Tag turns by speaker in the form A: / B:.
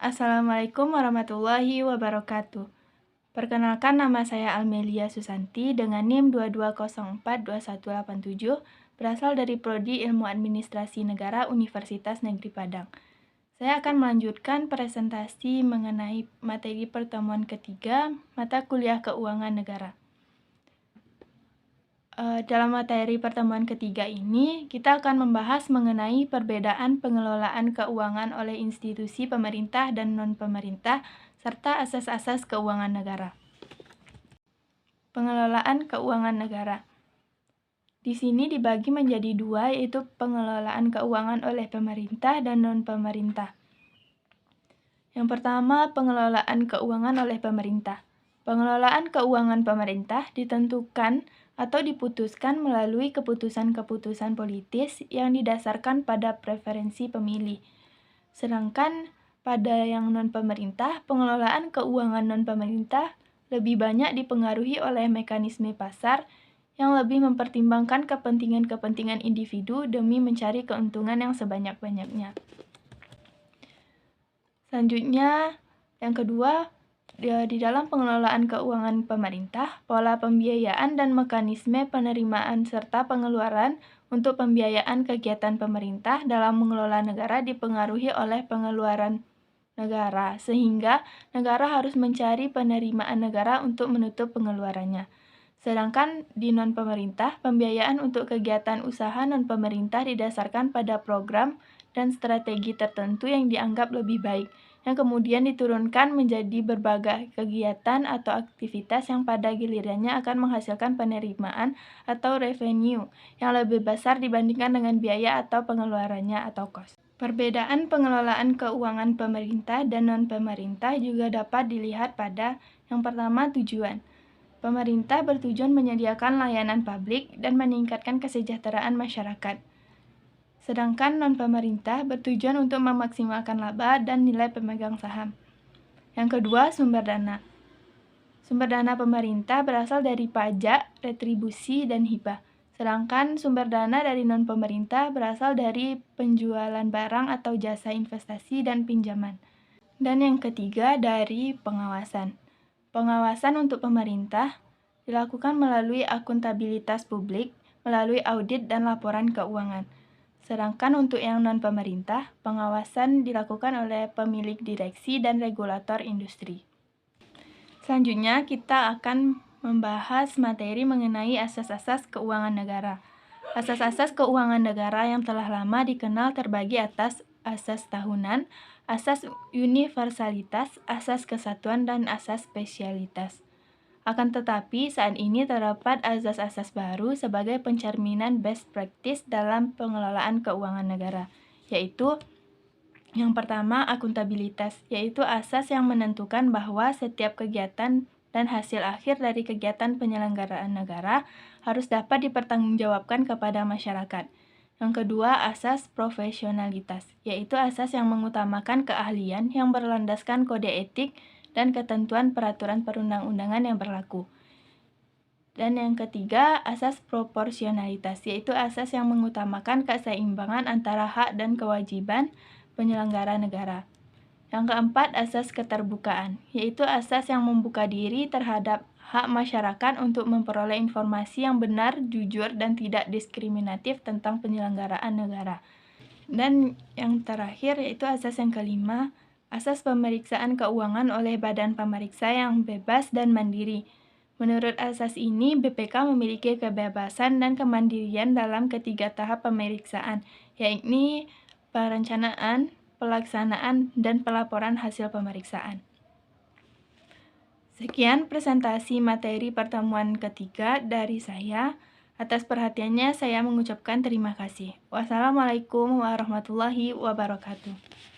A: Assalamualaikum warahmatullahi wabarakatuh. Perkenalkan, nama saya Almelia Susanti dengan NIM 22042187, berasal dari Prodi Ilmu Administrasi Negara Universitas Negeri Padang. Saya akan melanjutkan presentasi mengenai materi pertemuan ketiga, mata kuliah keuangan negara. Dalam materi pertemuan ketiga ini, kita akan membahas mengenai perbedaan pengelolaan keuangan oleh institusi pemerintah dan non-pemerintah, serta asas-asas keuangan negara. Pengelolaan keuangan negara. Di sini dibagi menjadi dua, yaitu pengelolaan keuangan oleh pemerintah dan non-pemerintah. Yang pertama, pengelolaan keuangan oleh pemerintah. Pengelolaan keuangan pemerintah ditentukan atau diputuskan melalui keputusan-keputusan politis yang didasarkan pada preferensi pemilih. Sedangkan pada yang non-pemerintah, pengelolaan keuangan non-pemerintah lebih banyak dipengaruhi oleh mekanisme pasar yang lebih mempertimbangkan kepentingan-kepentingan individu demi mencari keuntungan yang sebanyak-banyaknya. Selanjutnya, yang kedua, di dalam pengelolaan keuangan pemerintah, pola pembiayaan dan mekanisme penerimaan serta pengeluaran untuk pembiayaan kegiatan pemerintah dalam mengelola negara dipengaruhi oleh pengeluaran negara, sehingga negara harus mencari penerimaan negara untuk menutup pengeluarannya. Sedangkan di non-pemerintah, pembiayaan untuk kegiatan usaha non-pemerintah didasarkan pada program dan strategi tertentu yang dianggap lebih baik, yang kemudian diturunkan menjadi berbagai kegiatan atau aktivitas yang pada gilirannya akan menghasilkan penerimaan atau revenue yang lebih besar dibandingkan dengan biaya atau pengeluarannya atau cost. Perbedaan pengelolaan keuangan pemerintah dan non-pemerintah juga dapat dilihat pada yang pertama, tujuan. Pemerintah bertujuan menyediakan layanan publik dan meningkatkan kesejahteraan masyarakat. Sedangkan non-pemerintah bertujuan untuk memaksimalkan laba dan nilai pemegang saham. Yang kedua, sumber dana. Sumber dana pemerintah berasal dari pajak, retribusi, dan hibah. Sedangkan sumber dana dari non-pemerintah berasal dari penjualan barang atau jasa investasi dan pinjaman. Dan yang ketiga, dari pengawasan. Pengawasan untuk pemerintah dilakukan melalui akuntabilitas publik, melalui audit dan laporan keuangan. Sedangkan untuk yang non-pemerintah, pengawasan dilakukan oleh pemilik direksi dan regulator industri. Selanjutnya, kita akan membahas materi mengenai asas-asas keuangan negara. Asas-asas keuangan negara yang telah lama dikenal terbagi atas asas tahunan, asas universalitas, asas kesatuan, dan asas spesialitas. Akan tetapi, saat ini terdapat asas-asas baru sebagai pencerminan best practice dalam pengelolaan keuangan negara, yaitu yang pertama, akuntabilitas, yaitu asas yang menentukan bahwa setiap kegiatan dan hasil akhir dari kegiatan penyelenggaraan negara harus dapat dipertanggungjawabkan kepada masyarakat. Yang kedua, asas profesionalitas, yaitu asas yang mengutamakan keahlian yang berlandaskan kode etik dan ketentuan peraturan perundang-undangan yang berlaku. Dan yang ketiga, asas proporsionalitas, yaitu asas yang mengutamakan keseimbangan antara hak dan kewajiban penyelenggara negara. Yang keempat, asas keterbukaan, yaitu asas yang membuka diri terhadap hak masyarakat untuk memperoleh informasi yang benar, jujur, dan tidak diskriminatif tentang penyelenggaraan negara. Dan yang terakhir, yaitu asas yang kelima, asas pemeriksaan keuangan oleh badan pemeriksa yang bebas dan mandiri. Menurut asas ini, BPK memiliki kebebasan dan kemandirian dalam ketiga tahap pemeriksaan, yakni perencanaan, pelaksanaan, dan pelaporan hasil pemeriksaan. Sekian presentasi materi pertemuan ketiga dari saya. Atas perhatiannya saya mengucapkan terima kasih. Wassalamualaikum warahmatullahi wabarakatuh.